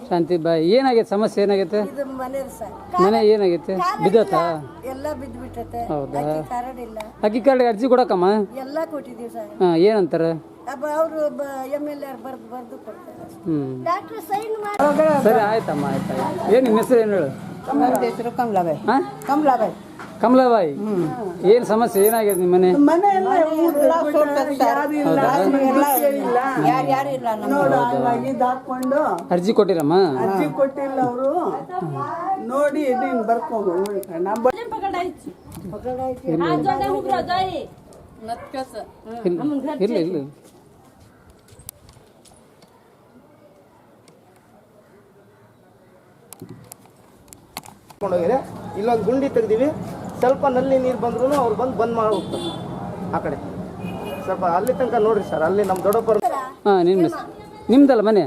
ಶಾಂತಿಬಾಯಿ ಏನಾಗೈತೆ ಸಮಸ್ಯೆ ಏನಾಗೈತೆ ಮನೆ ಏನಾಗೈತೆ ಬಿದ್ದತಾ ಎಲ್ಲ ಬಿದ್ದುಬಿಟ್ಟೈತೆ ಹೌದಾ ಅಕ್ಕಿ ಕಾರ್ಡ್ ಅರ್ಜಿ ಕೊಡಕಮ್ಮ ಎಲ್ಲ ಕೊಟ್ಟಿದ್ದೀವಿ ಸರ್ ಹಾಂ ಏನಂತಾರ ಅವರು MLA ಬರ್ದು ಕೊಡ್ತಾರೆ ಡಾಕ್ಟರ್ ಸೈನ್ ಮಾಡಿ ಸರಿ ಆಯ್ತಮ್ಮ ಆಯ್ತು ಏನು ನಿಮ್ಮ ಹೆಸರು ಏನು ಹೇಳು ನನ್ನ ಹೆಸರು ಕಮಲಾಬಾಯಿ ಹಾಂ ಕಮಲಾಬಾಯಿ ಕಮಲಾಬಾಯಿ ಏನು ಸಮಸ್ಯೆ ಏನಾಗಿದೆ ನಿಮ್ಮ ಮನೆ ಯಾರು ಇಲ್ಲ ಹಾಕೊಂಡು ಅರ್ಜಿ ಕೊಟ್ಟಿರಮ್ಮ ಅರ್ಜಿ ಕೊಟ್ಟಿಲ್ಲ ಅವರು ನೋಡಿ ನೀನು ಬರ್ಕೊಂಡು ಇಲ್ಲ ಇಲ್ಲ ಇಲ್ಲೊಂದು ಗುಂಡಿ ತೆಗ್ದೀವಿ ಸ್ವಲ್ಪ ನಲ್ಲಿ ನೀರು ಬಂದ್ರೂ ಅವ್ರು ಬಂದ್ ಮಾಡಿ ಹೋಗ್ತಾರೆ ಆ ಕಡೆ ಸ್ವಲ್ಪ ಅಲ್ಲಿ ತನಕ ನೋಡ್ರಿ ಸರ್ ಅಲ್ಲಿ ನಮ್ಮ ದೊಡ್ಡಪ್ಪರು ಹಾಂ ನಿಮ್ದಲ್ಲ ಮನೆ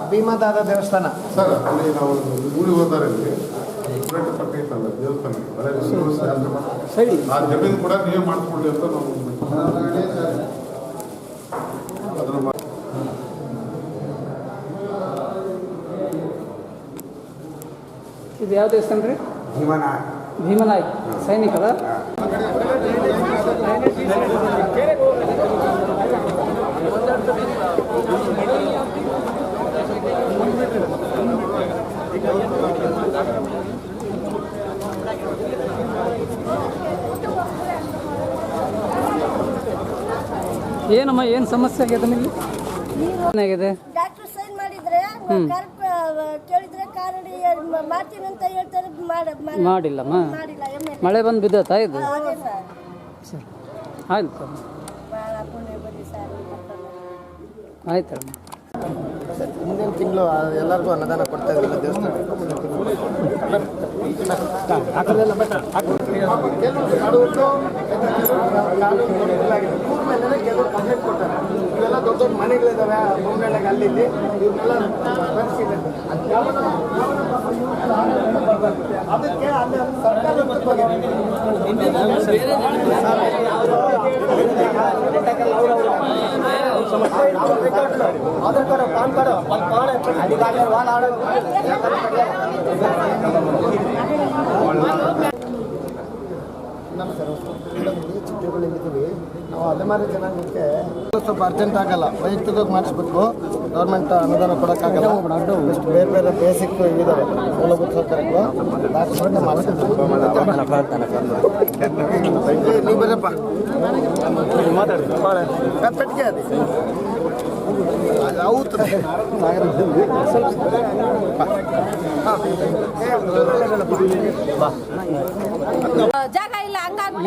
ಭೀಮಾದಾದ ದೇವಸ್ಥಾನ ಸರ್ ಅಲ್ಲಿ ನಾವು ಊರಿಗೆ ಹೋದರೆ ಪಕ್ಕ ಇತ್ತಲ್ಲ ದೇವಸ್ಥಾನ ಆ ಜಮೀನು ಕೂಡ ನೀವೇ ಮಾಡಿಸ್ಕೊಳ್ಳಿ ಅಂತ ನಾವು ಅದನ್ನು ಇದು ಯಾವ ದೇವಸ್ಥಾನ ರೀ ಭೀಮನಾಯಕ್ ಸೈನಿಕರ ಏನಮ್ಮ ಏನು ಸಮಸ್ಯೆ ಆಗಿದೆ ನಿಮಗೆ ಏನಾಗಿದೆ ಡಾಕ್ಟರ್ ಸೈನ್ ಮಾಡಿದ್ರೆ ಕೇಳಿದ್ರೆ ಕಾರಡಿ ಮಾಡ್ತೀನಿ ಅಂತ ಹೇಳ್ತಾರೆ ಮಾಡಿಲ್ಲಮ್ಮ ಮಳೆ ಬಂದು ಬಿದ್ದತಾ ಇದು ಸರಿ ಆಯ್ತು ಆಯ್ತಮ್ಮ ಮುಂದಿನ ತಿಂಗಳು ಎಲ್ಲರಿಗೂ ಅನ್ನದಾನ ಕೊಡ್ತಾ ಇದ್ದಿಲ್ಲ ದೇವಸ್ಥಾನ ಕೆಲವರು ಕಂಪ್ಲೇಂಟ್ ಕೊಡ್ತಾರೆ ಇವೆಲ್ಲ ದೊಡ್ಡ ದೊಡ್ಡ ಮನೆಗಳಿದ್ದಾವೆ ಬೊಂಬೆಳಗೆ ಅಲ್ಲಿ ಇವನ್ನೆಲ್ಲ ಬರ್ಸಿದೆ ಅದಕ್ಕೆ ಅಲ್ಲಿ ಸರ್ಕಾರದ ಆಧಾರ್ ಕಾರ್ಡ್ ಪಾನ್ ಕಾರ್ಡ್ ಚಿತ್ರಗಳಿದ್ದೀವಿ ನಾವು ಅಲೆಮಾರಿ ಜನಾಂಗಕ್ಕೆ ಸ್ವಲ್ಪ ಅರ್ಜೆಂಟ್ ಆಗಲ್ಲ ವೈಯಕ್ತಿಕವಾಗಿ ಮಾಡಿಸ್ಬೇಕು ಗೌರ್ಮೆಂಟ್ ಅನುದಾನ ಕೊಡೋಕ್ಕಾಗಲ್ಲ ಎಷ್ಟು ಬೇರೆ ಬೇರೆ ಬೇಸಿಕ್ ಇದಾವೆ ಮೂಲಭೂತ ಸೌಕರ್ಯಗಳು ನೀವು ಬರಪ್ಪ ಪೆಟ್ಟಿಗೆ ಅದೇ ಜಾಗ ಇಲ್ಲ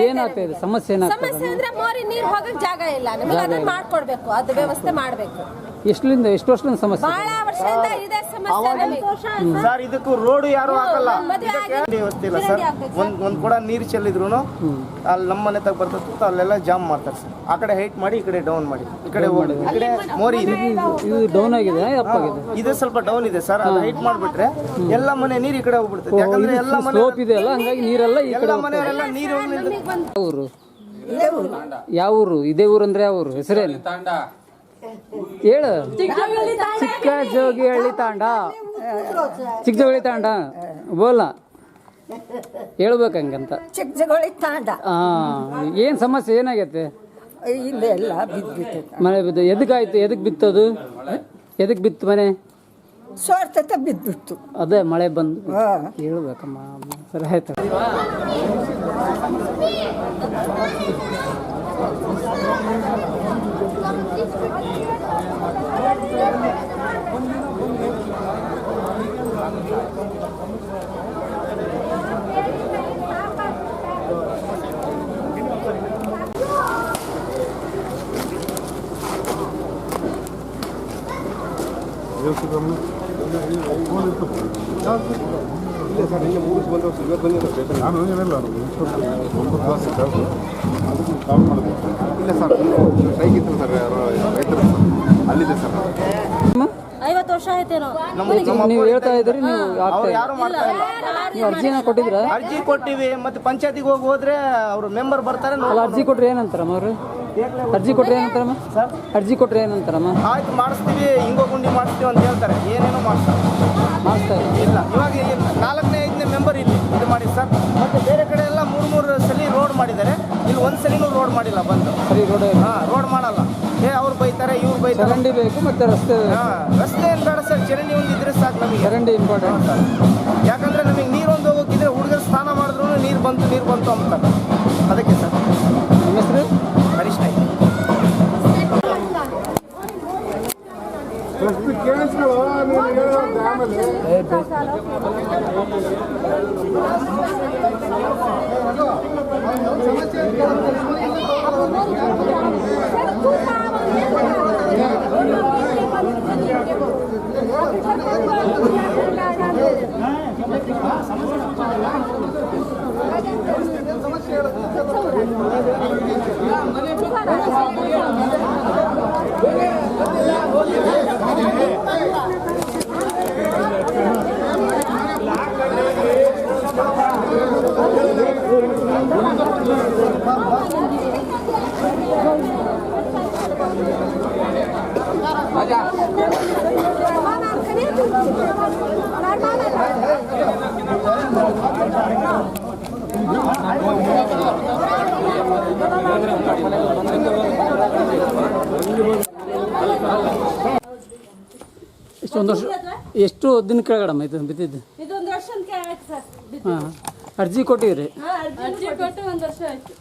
ಏನಾಗ್ತಾ ಇದೆ ಸಮಸ್ಯೆ ಸಮಸ್ಯೆ ಅಂದ್ರೆ ಮೋರಿ ನೀರು ಹೋಗಕ್ ಜಾಗ ಇಲ್ಲ ನಮಗೆ ಅದನ್ನ ಮಾಡ್ಕೊಡ್ಬೇಕು ಅದು ವ್ಯವಸ್ಥೆ ಮಾಡ್ಬೇಕು ಎಷ್ಟು ವರ್ಷದಿಂದ ಸಮಸ್ಯೆ ಬಹಳ ವರ್ಷದಿಂದ ಇದೆ ಸಮಸ್ಯೆ ಸರ್ ಇದಕ್ಕೂ ರೋಡ್ ಯಾರು ಹಾಕಲ್ಲ ವ್ಯವಸ್ಥೆ ಇಲ್ಲ ಸರ್ ಒಂದ್ ಕೂಡ ನೀರು ಚೆಲ್ಲಿದ್ರು ಅಲ್ಲಿ ನಮ್ಮ ಮನೆ ತಗ ಬರ್ತದೆ ಅಲ್ಲೆಲ್ಲ ಜಾಮ್ ಮಾಡ್ತಾರೆ ಸರ್ ಆ ಕಡೆ ಹೈಟ್ ಮಾಡಿ ಈ ಕಡೆ ಡೌನ್ ಮಾಡಿ ಈ ಕಡೆ ಮೋರಿ ಇದೆ ಇದು ಡೌನ್ ಆಗಿದೆ ಇದು ಸ್ವಲ್ಪ ಡೌನ್ ಇದೆ ಸರ್ ಅದು ಹೈಟ್ ಮಾಡ್ಬಿಟ್ರೆ ಎಲ್ಲ ಮನೆ ನೀರು ಈ ಕಡೆ ಹೋಗ್ಬಿಡ್ತದೆ ಯಾಕಂದ್ರೆ ಎಲ್ಲ ಮನೆ ಇದೆ ಅಲ್ಲ ಹಂಗಾಗಿ ನೀರೆಲ್ಲ ಈ ಕಡೆ ಮನೆಯವರೆಲ್ಲ ನೀರು ಊರು ಯಾವ ಊರು ಇದೇ ಊರು ಅಂದ್ರೆ ಯಾವ ಊರು ಹೆಸರೇನು ಹೇಳು ಚಿಕ್ಕ ಜೋಗಿಹಳ್ಳಿ ತಾಂಡ ಚಿಕ್ಕಜೋಳಿ ತಾಂಡ ಬೋಲ ಹೇಳ್ಬೇಕಂಗಂತ ಚಿಕ್ಕಜೋಳಿ ತಾಂಡ ಏನ್ ಸಮಸ್ಯೆ ಏನಾಗೈತೆ ಇಲ್ಲೆಲ್ಲ ಬಿದ್ದುಬಿಟ್ಟೈತೆ ಮಳೆ ಬಿದ್ದು ಎದಕ್ಕಾಯ್ತು ಎದಕ್ ಬಿತ್ತದು ಎದಕ್ ಬಿತ್ತು ಮನೆ ಸೋರ್ತತೆ ಬಿದ್ದುಬಿಟ್ಟು ಅದೇ ಮಳೆ ಬಂದು ಹೇಳ್ಬೇಕಮ್ಮ ಸರಿ ಆಯ್ತು ನಾನು ಏನಿಲ್ಲ ಒಂದು ಕ್ಲಾಸ್ ಅದಕ್ಕೆ ಕಾಲ್ ಮಾಡಿದೆ ಇಲ್ಲ ಸರ್ ಸ್ಟ್ರೈಕ್ ಇತ್ತು ಸರ್ ಯಾರೋ ರೈತರು ಅಲ್ಲಿದೆ ಸರ್ 50 ವರ್ಷ ಆಯ್ತೇನೋ. ನೀವು ಹೇಳ್ತಾ ಇದ್ರಿ, ನೀವು ಅವ್ರು ಯಾರು ಮಾಡ್ತಾ ಇಲ್ಲ. ನೀವು ಅರ್ಜಿನ ಕೊಟ್ಟಿದ್ರ? ಅರ್ಜಿ ಕೊಟ್ಟಿವಿ, ಮತ್ತೆ ಪಂಚಾಯತಿಗೆ ಹೋದ್ರೆ ಅವ್ರು ಮೆಂಬರ್ ಬರ್ತಾರೆ. ಅಲ್ಲ, ಅರ್ಜಿ ಕೊಟ್ರೆ ಏನಂತಾರಮ್ಮ ಅವರು? ಅರ್ಜಿ ಕೊಟ್ರೆ ಏನಂತಾರಮ್ಮ? ಅರ್ಜಿ ಕೊಟ್ರೆ ಏನಂತಾರಮ್ಮ? ಆಯ್ತು ಮಾಡಿಸ್ತೀವಿ, ಹಿಂಗೋ ಗುಂಡಿ ಮಾಡಿಸ್ತೀವಿ ಅಂತ ಹೇಳ್ತಾರೆ. ಏನೇನೋ ಮಾಡಿಸ್ತಾರೆ ಇಲ್ಲ. ಇವಾಗ 4ನೇ 5ನೇ ಮೆಂಬರ್ ಇಲ್ಲಿ ಇದು ಮಾಡಿ ಸರ್. ಮತ್ತೆ ಬೇರೆ ಕಡೆ ಎಲ್ಲ 3 ಸಲ ರೋಡ್ ಮಾಡಿದ್ದಾರೆ. ಇಲ್ಲಿ ಒಂದು ಸಲಿನೂ ರೋಡ್ ಮಾಡಿಲ್ಲ ಬಂದು. ಸರಿ, ರೋಡ್ ಮಾಡಲ್ಲ. ಅವ್ರು ಬೈತಾರೆ, ಇವ್ರು ಬೈತಾರೆ. ಚರಂಡಿ ಬೇಕು, ಮತ್ತೆ ರಸ್ತೆ. ರಸ್ತೆ ಏನು ಬೇಡ ಸರ್, ಚರಂಡಿ ಒಂದು ಇದ್ರೆ ಸಾಕು ನಮಗೆ. ಚರಂಡಿ ಇಂಪಾರ್ಟೆಂಟ್ ಸರ್. ಯಾಕಂದ್ರೆ ನಮಗೆ ನೀರೊಂದು ಹೋಗೋಕ್ಕಿದ್ರೆ ಹುಡುಗರು ಸ್ನಾನ ಮಾಡಿದ್ರು ನೀರು ಬಂತು ಅಂತಾರೆ. ಅದಕ್ಕೆ ಸರ್. ನಿಮ್ಮ ಹೆಸರು? ಹರೀಶ್ ನಾಯ್ಕ. ಇಷ್ಟೊಂದು ವರ್ಷ ಎಷ್ಟು ದಿನ ಕೆಳಗಡಮ್ಮ ಇದು ಬಿದ್ದಿದ್ದು? ಇದೊಂದು ವರ್ಷಕ್ಕೆ ಆಯ್ತು ಸರ್. ಹಾಂ, ಅರ್ಜಿ ಕೊಟ್ಟಿವ್ರಿ? ಅರ್ಜಿ ಕೊಟ್ಟು 1 ವರ್ಷ ಆಯ್ತು.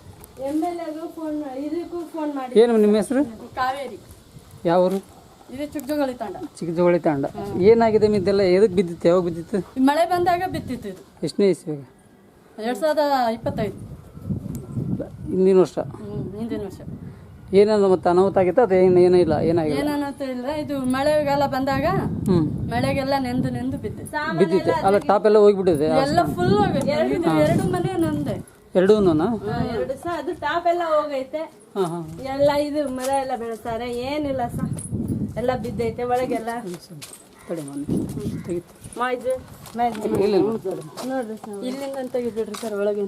MLAಗೂ ಫೋನ್, ಇದಕ್ಕೂ ಫೋನ್ ಮಾಡಿ. ಏನು ನಿಮ್ಮ ಹೆಸರು? ಕಾವೇರಿ. ಯಾವ ಊರು? ಇದು ಚಿಕ್ಕಜೋಗಳಿ ತಾಂಡ. ಚಿಕ್ಕಜೋಗಳಿ ತಾಂಡ. ಏನಾಗಿದೆ ಇದೆಲ್ಲ? ಎದಕ್ಕೆ ಬಿದ್ದಿತ್ತು? ಯಾವಾಗ ಬಿದ್ದಿತ್ತು? ಮಳೆ ಬಂದಾಗ ಬಿತ್ತಿತ್ತು ಇದು. ಎಷ್ಟನೇ ಇಸ್ವಿಗೆ? 2025. ಹಿಂದಿನ ವರ್ಷ. ಹಿಂದಿನ ವರ್ಷ. ಏನಾದ್ರು ಮತ್ತೆ ಅನಾಹುತ ಆಗಿತ್ತು? ಅದು ಏನೂ ಇಲ್ಲ, ಏನಾಗಿಲ್ಲ. ಏನನ್ನೋದು ಇಲ್ಲ. ಇದು ಮಳೆಗಾಲ ಬಂದಾಗ ಮಳೆಗೆಲ್ಲ ನೆಂದು ಬಿದ್ದಿತ್ತು. ಅಲ್ಲ, ಟಾಪ್ ಎಲ್ಲ ಹೋಗ್ಬಿಟ್ಟಿದೆ ಎಲ್ಲ ಫುಲ್ ಹೋಗೈತೆ. 2 ಮನೆ ನಂದೆ. ಎರಡೂನಾ? 2 ಸಹ ಅದು ಟಾಪ್ ಎಲ್ಲ ಹೋಗೈತೆ. ಎಲ್ಲ ಇದು ಮರ ಎಲ್ಲ ಬೆಳೆಸ್ತಾರೆ, ಏನಿಲ್ಲ ಸಹ ಎಲ್ಲ ಬಿದ್ದೈತೆ ಒಳಗೆಲ್ಲ. ನೋಡ್ರಿ ಸರ್, ಇಲ್ಲಿಂದ ತೆಗಿಬಿಡ್ರಿ ಸರ್ ಒಳಗೆ.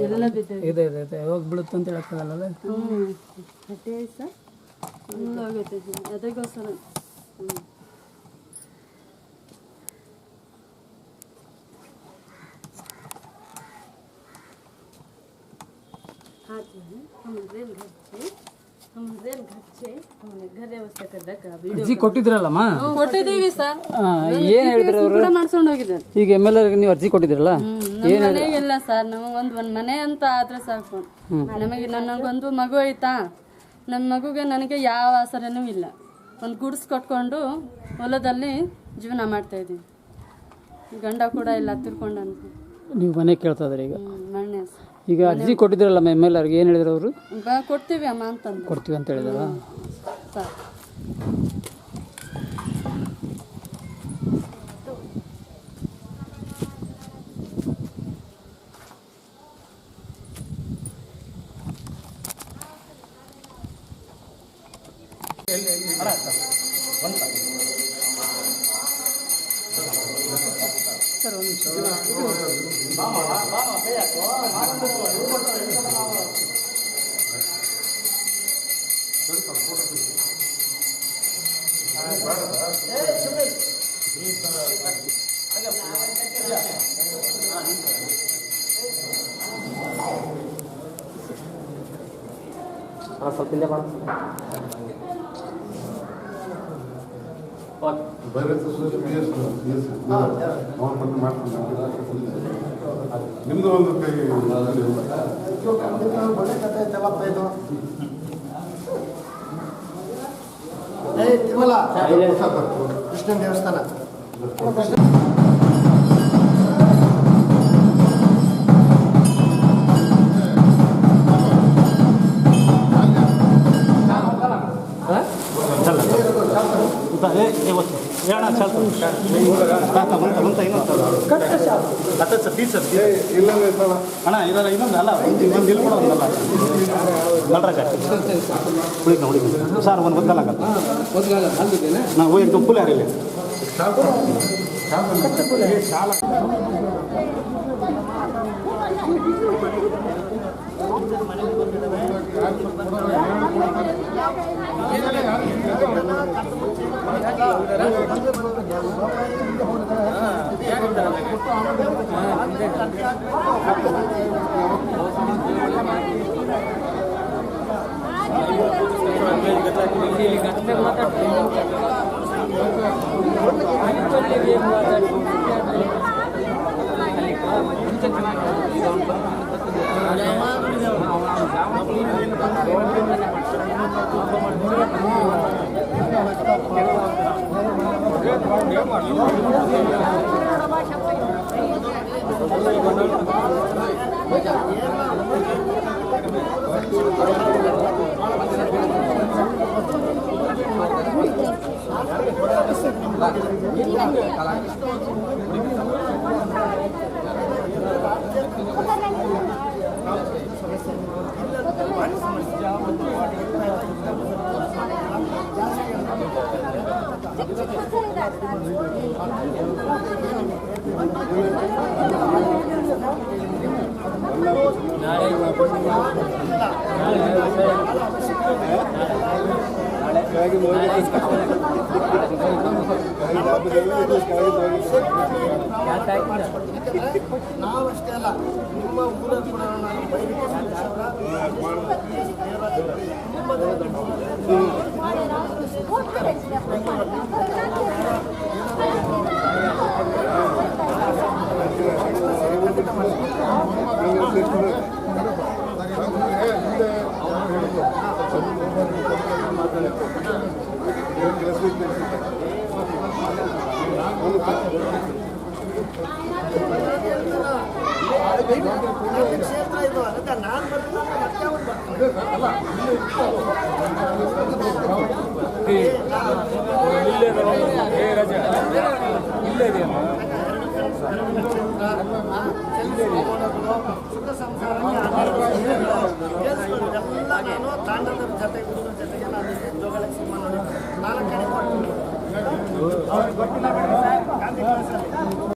ಎಲ್ಲ ಬಿದ್ದೈತೆ. ಯಾವಾಗ ಬೀಳುತ್ತೆ ಅಂತ ಹೇಳಕ್ಕಾಗಲ್ಲ. ಅಟ್ಟೆ ಸರ್ ಫುಲ್ ಹೋಗೈತೆ ಅದಕ್ಕೋಸ್ಕರ. ಅರ್ಜಿ ಕೊಟ್ಟಿದ್ರಲ್ಲಮ್ಮ? ಕೊಟ್ಟಿದ್ದೀವಿ ಸರ್. ಏನ್ ಹೇಳಿದ್ರು ಅವರು? ಮಾಡ್ಸ್ಕೊಂಡು ಹೋಗಿದ್ದಾರೆ. ಈಗ MLA ನೀವು ಅರ್ಜಿ ಕೊಟ್ಟಿದ್ರಲ್ಲ? ಮನೆಗಿಲ್ಲ ಸರ್, ನಮಗೆ ಒಂದ್ ಮನೆ ಅಂತ ಆದ್ರೆ ಸಾಕು. ನಮಗೆ ನನಗೊಂದು ಮಗು ಐತಾ, ನನ್ನ ಮಗುಗೆ ನನಗೆ ಯಾವ ಆಸರೆನೂ ಇಲ್ಲ. ಒಂದು ಗುಡ್ಸ್ ಕಟ್ಕೊಂಡು ಹೊಲದಲ್ಲಿ ಜೀವನ ಮಾಡ್ತಾ ಇದ್ದೀವಿ. ಗಂಡ ಕೂಡ ಇಲ್ಲ, ತಿರ್ಕೊಂಡಂತ. ನೀವು ಮನೆ ಕೇಳ್ತಾ ಇದ್ರಿ ಈಗ? ಮಣ್ಣೆ. ಈಗ ಅರ್ಜಿ ಕೊಟ್ಟಿದ್ರಲ್ಲ MLA ಅವ್ರಿಗೆ, ಏನು ಹೇಳಿದ್ರು ಅವರು? ಕೊಡ್ತೀವಿ ಅಮ್ಮ ಅಂತಂದು. ಕೊಡ್ತೀವಿ ಅಂತ ಹೇಳಿದಾರ ಸರ್. ಸ್ವಲ್ಪ ಹಿಂದೆ ಮಾಡ. ನಿಮ್ದು ಒಂದು ಕೈ ಒಳ್ಳೆ ಕಥೆ ಐತಲ್ಲಪ್ಪ ಇದು. ತಿರುಮಲ ಕೃಷ್ಣನ ದೇವಸ್ಥಾನ. ಇಲ್ಲಂದ್ರೆ ಸ್ಥಳ ಅಣ್ಣ ಇದರ ಇನ್ನೊಂದು ಅಲ್ಲ ಇನ್ನೊಂದು ಇಲ್ಲಿ ಕೂಡ ಒಂದಲ್ಲ ನಲ್ರಾಜ ಹುಡುಗಿ ಸರ್ ಒಂದು ಗೊತ್ತಲ್ಲ ನಾವು ಹೋಗಿ ಫುಲ್ ಯಾರಿಲ್ಲ ನಾವಷ್ಟೇ ಅಲ್ಲ ನಿಮ್ಮ ಊರಲ್ಲಿ ಕೂಡ ನಾನು ಬೈಲಿಕ್ಕೆ ಕ್ಷೇತ್ರ ಇದು ಅದಕ್ಕೆ ನಾನು ಸುಖ ಸಂಸಾರ ನಾನು ತಾಂಡದ ಜೊತೆ ಗುರುಗಳ ಜೊತೆಗೆ ನಾನು ಜೋಗಳ ಸಿನಿಮಾ ನೋಡಿ 4 ಕಡೆ ಕೊಟ್ಟು ಅವ್ರಿಗೆ ಗೊತ್ತಿಲ್ಲ ಗಾಂಧಿ ಕ್ಲಾಸಲ್ಲಿ